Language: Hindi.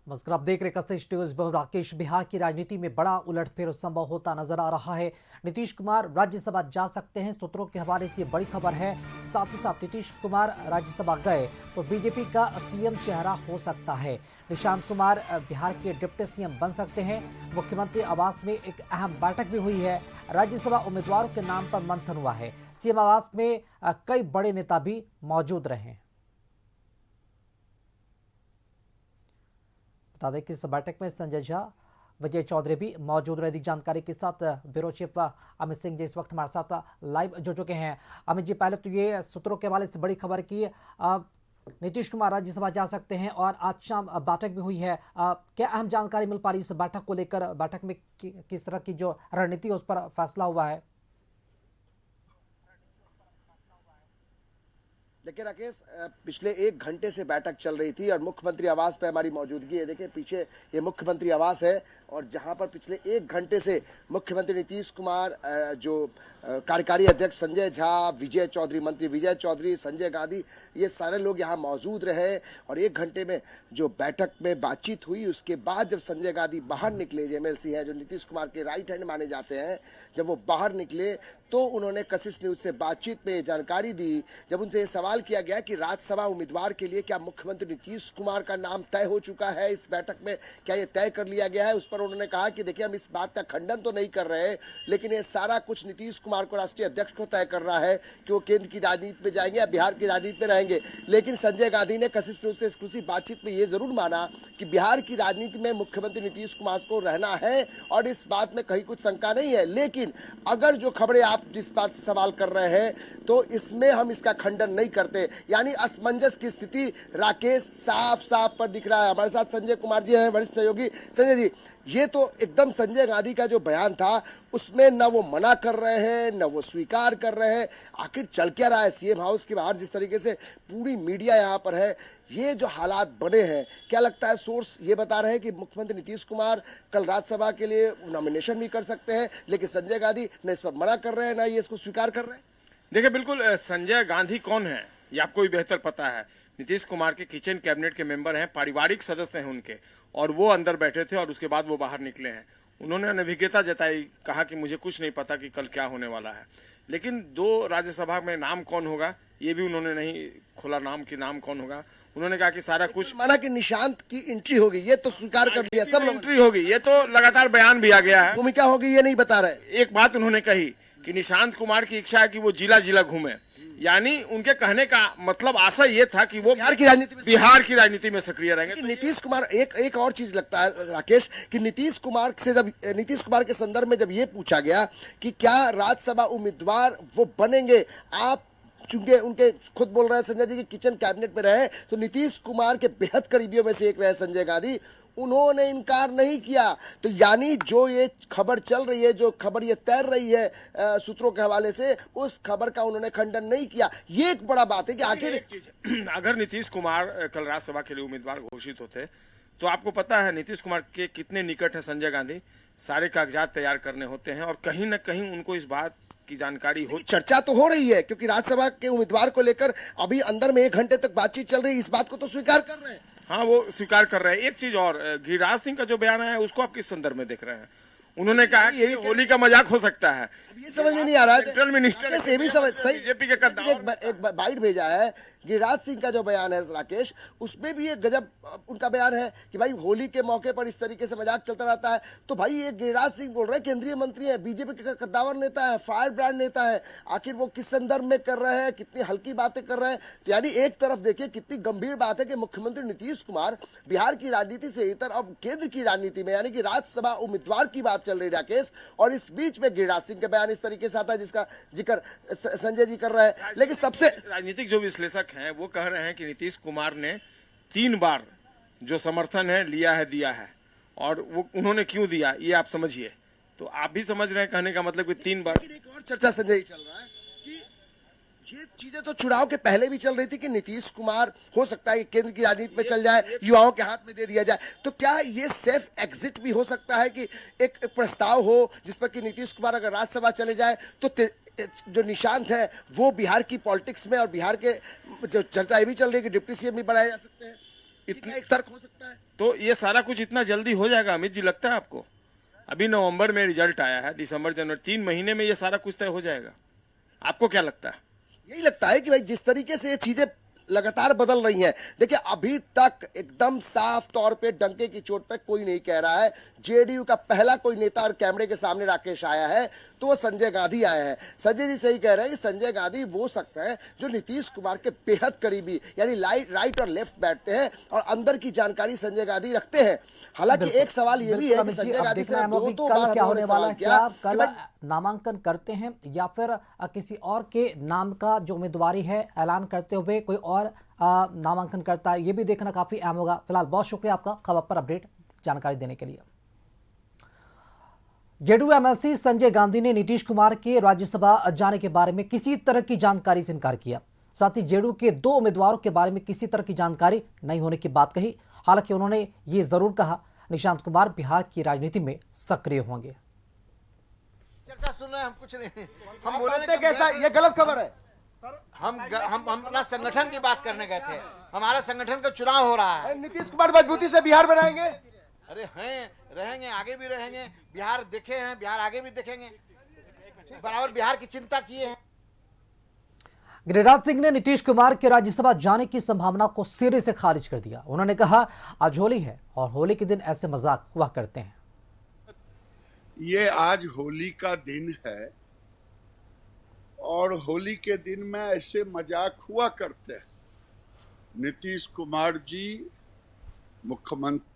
नमस्कार, आप देख रहे कशिश न्यूज। राकेश, बिहार की राजनीति में बड़ा उलटफेर संभव होता नजर आ रहा है। नीतीश कुमार राज्यसभा जा सकते हैं, सूत्रों के हवाले से ये बड़ी खबर है। साथ ही साथ नीतीश कुमार राज्यसभा गए तो बीजेपी का सीएम चेहरा हो सकता है। निशांत कुमार बिहार के डिप्टी सीएम बन सकते हैं। मुख्यमंत्री आवास में एक अहम बैठक भी हुई है। राज्यसभा उम्मीदवारों के नाम पर मंथन हुआ है। सीएम आवास में कई बड़े नेता भी मौजूद रहे। बता दें कि इस बैठक में संजय झा, विजय चौधरी भी मौजूद रहे। अधिक जानकारी के साथ ब्यूरो चीफ अमित सिंह जी इस वक्त हमारे साथ लाइव जुड़ चुके हैं। अमित जी, पहले तो ये सूत्रों के हवाले से बड़ी खबर की नीतीश कुमार राज्यसभा जा सकते हैं और आज शाम बैठक भी हुई है। क्या अहम जानकारी मिल पा रही है इस बैठक को लेकर? बैठक में किस तरह की जो रणनीति है उस पर फैसला हुआ है? देखिए राकेश, पिछले 1 घंटे से बैठक चल रही थी और मुख्यमंत्री आवास पे हमारी मौजूदगी है। देखिए पीछे ये मुख्यमंत्री आवास है और जहां पर पिछले 1 घंटे से मुख्यमंत्री नीतीश कुमार, जो कार्यकारी अध्यक्ष संजय झा, विजय चौधरी, मंत्री विजय चौधरी, संजय गांधी, ये सारे लोग यहां मौजूद रहे। और 1 घंटे में जो बैठक में बातचीत हुई, उसके बाद जब संजय गांधी बाहर निकले, जो एमएलसी हैं, जो नीतीश कुमार के राइट हैंड माने जाते हैं, जब वो बाहर निकले तो उन्होंने कशिश न्यूज से बातचीत में जानकारी दी। जब उनसे ये सवाल किया गया कि राज्यसभा उम्मीदवार के लिए क्या मुख्यमंत्री नीतीश कुमार का नाम तय हो चुका है, इस बैठक में क्या ये तय कर लिया गया है, उस पर उन्होंने कहा कि देखिए हम इस बात का खंडन तो नहीं कर रहे, लेकिन ये सारा कुछ नीतीश कुमार को, राष्ट्रीय अध्यक्ष को तय कर रहा है कि वो केंद्र की राजनीति में जाएंगे या बिहार की राजनीति में रहेंगे। लेकिन संजय गांधी ने कशिश न्यूज से एक्सक्लूसिव बातचीत में ये जरूर माना कि बिहार की राजनीति में मुख्यमंत्री नीतीश कुमार को रहना है और इस बात में कहीं कुछ शंका नहीं है। लेकिन अगर जो खबरें आप जिस बात सवाल कर रहे हैं तो इसमें हम इसका खंडन नहीं करते। यानी असमंजस की स्थिति राकेश साफ साफ पर दिख रहा है। हमारे साथ संजय कुमार जी हैं, वरिष्ठ सहयोगी। संजय जी, ये तो एकदम संजय गांधी का जो बयान था उसमें न वो मना कर रहे हैं न वो स्वीकार कर रहे हैं। आखिर चल क्या रहा है सीएम हाउस के बाहर? जिस तरीके से पूरी मीडिया यहाँ पर है, ये जो हालात बने हैं, क्या लगता है सोर्स ये बता रहे हैं कि मुख्यमंत्री नीतीश कुमार कल राज्यसभा के लिए नॉमिनेशन भी कर सकते हैं, लेकिन संजय गांधी न इस पर मना कर रहे हैं, न ये इसको स्वीकार कर रहे हैं? देखिए, बिल्कुल संजय गांधी कौन है ये आपको भी बेहतर पता है। नीतीश कुमार के किचन कैबिनेट के मेंबर हैं, पारिवारिक सदस्य हैं उनके, और वो अंदर बैठे थे और उसके बाद वो बाहर निकले हैं। उन्होंने अनभिज्ञता जताई, कहा कि मुझे कुछ नहीं पता कि कल क्या होने वाला है। लेकिन 2 राज्यसभा में नाम कौन होगा ये भी उन्होंने नहीं खोला, नाम की नाम कौन होगा। उन्होंने कहा कि सारा कुछ, माना कि निशांत की एंट्री होगी, ये तो स्वीकार कर लिया सब लोग। एंट्री होगी, ये तो लगातार बयान भी आ गया है। भूमिका होगी ये नहीं बता रहे। एक बात उन्होंने कही कि निशांत कुमार की इच्छा है कि वो जिला जिला घूमे, यानी उनके कहने का मतलब आशा ये था कि वो बिहार की राजनीति में सक्रिय रहेंगे। नीतीश कुमार, एक और चीज लगता है राकेश कि नीतीश कुमार के संदर्भ में जब ये पूछा गया कि क्या राज्यसभा उम्मीदवार वो बनेंगे, आप चूंकि उनके खुद बोल रहे हैं संजय जी की किचन कैबिनेट में रहे, तो नीतीश कुमार के बेहद करीबियों में से एक रहे संजय गांधी, उन्होंने इनकार नहीं किया। तो यानी जो ये खबर चल रही है, जो खबर ये तैर रही है सूत्रों के हवाले से, उस खबर का उन्होंने खंडन नहीं किया। ये एक बड़ा बात है कि आखिर एक चीज, अगर नीतीश कुमार कल राज्यसभा के लिए उम्मीदवार घोषित होते तो आपको पता है नीतीश कुमार के कितने निकट है संजय गांधी, सारे कागजात तैयार करने होते हैं और कहीं ना कहीं उनको इस बात की जानकारी हो। चर्चा तो हो रही है क्योंकि राज्यसभा के उम्मीदवार को लेकर अभी अंदर में 1 घंटे तक बातचीत चल रही है, इस बात को तो स्वीकार कर रहे हैं। हाँ, वो स्वीकार कर रहे हैं। एक चीज और, गिरिराज सिंह का जो बयान है उसको आप किस संदर्भ में देख रहे हैं? उन्होंने कहा कि होली का मजाक हो सकता है। ये समझ में नहीं आ रहा है। सेंट्रल मिनिस्टर से भी समझ सही, बीजेपी के एक बाइट भेजा है गिरिराज सिंह का जो बयान है राकेश, उसमें भी एक गजब उनका बयान है कि भाई होली के मौके पर इस तरीके से मजाक चलता रहता है। तो भाई ये गिरिराज सिंह बोल रहे हैं, केंद्रीय मंत्री है, बीजेपी का कद्दावर नेता है, फायर ब्रांड नेता है, आखिर वो किस संदर्भ में कर रहे हैं, कितनी हल्की बातें कर रहे हैं। तो यानी एक तरफ देखिए कितनी गंभीर बात है कि मुख्यमंत्री नीतीश कुमार बिहार की राजनीति से इतर अब केंद्र की राजनीति में, यानी कि राज्यसभा उम्मीदवार की बात चल रही है राकेश, और इस बीच में गिरिराज सिंह का बयान इस तरीके से आता है जिसका जिक्र संजय जी कर रहे हैं। लेकिन सबसे राजनीतिक जो विश्लेषक हैं वो कह रहे हैं कि नीतीश कुमार ने 3 बार जो समर्थन है लिया है, दिया है, और वो उन्होंने क्यों दिया ये आप समझिए। तो आप भी समझ रहे हैं कहने का मतलब कि 3 बार। एक और चर्चा संजय चल रहा है कि ये चीजें तो चुनाव के पहले भी चल रही थी कि नीतीश कुमार हो सकता है कि केंद्र की राजनीति में चल जाए, युवाओं के हाथ में दे दिया जाए। तो क्या ये सेफ एग्जिट भी हो सकता है कि एक प्रस्ताव हो जिस पर कि नीतीश कुमार अगर राज्यसभा चले जाए तो जो निशांत है वो बिहार की पॉलिटिक्स में और बिहार के जो चर्चा ये भी चल रही है कि डिप्टी सीएम भी बनाए जा सकते हैं, इतना एक तर्क हो सकता है? तो ये सारा कुछ इतना जल्दी हो जाएगा अमित जी, लगता है आपको? अभी नवंबर में रिजल्ट आया है, दिसंबर जनवरी 3 महीने में ये सारा कुछ तय हो जाएगा, आपको क्या लगता है? यही लगता है कि भाई जिस तरीके से ये चीजें लगातार बदल रही हैं, देखिए अभी तक एकदम साफ तौर पे डंके की चोट पे कोई नहीं कह रहा है। जेडीयू का पहला कोई नेता और कैमरे के सामने राकेश आया है तो वो संजय गांधी आए हैं। संजय जी सही कह रहे हैं कि संजय गांधी वो शख्स हैं जो नीतीश कुमार के बेहद करीबी, यानी राइट और लेफ्ट बैठते हैं और अंदर की जानकारी संजय गांधी रखते हैं। हालांकि एक सवाल ये भी है कि संजय गांधी से दो बार क्या होने वाला है, क्या कल कि नामांकन करते हैं या फिर किसी और के नाम का जो उम्मीदवारी है ऐलान करते हुए कोई और नामांकन करता है, ये भी देखना काफी अहम होगा। फिलहाल बहुत शुक्रिया आपका खबर पर अपडेट जानकारी देने के लिए। जेडीयू एमएलसी संजय गांधी ने नीतीश कुमार के राज्यसभा जाने के बारे में किसी तरह की जानकारी से इनकार किया। साथ ही जेडीयू के 2 उम्मीदवारों के बारे में किसी तरह की जानकारी नहीं होने की बात कही। हालांकि उन्होंने ये जरूर कहा निशांत कुमार बिहार की राजनीति में सक्रिय होंगे। चर्चा सुन रहे हैं, हम कुछ नहीं, हम बोलते कैसा, ये गलत खबर है। हम अपना संगठन की बात करने गए थे। हमारा संगठन का चुनाव हो रहा है। नीतीश कुमार मजबूती से बिहार बनाएंगे। अरे हैं, रहेंगे, आगे भी रहेंगे। बिहार देखे हैं, बिहार आगे भी देखेंगे। बराबर बिहार की चिंता किए हैं। गिरिराज सिंह ने नीतीश कुमार के राज्यसभा जाने की संभावना को सिरे से खारिज कर दिया। उन्होंने कहा आज होली है और होली के दिन ऐसे मजाक हुआ करते हैं। ये आज होली का दिन है और होली के दिन में ऐसे मजाक हुआ करते हैं। नीतीश कुमार जी मुख्यमंत्री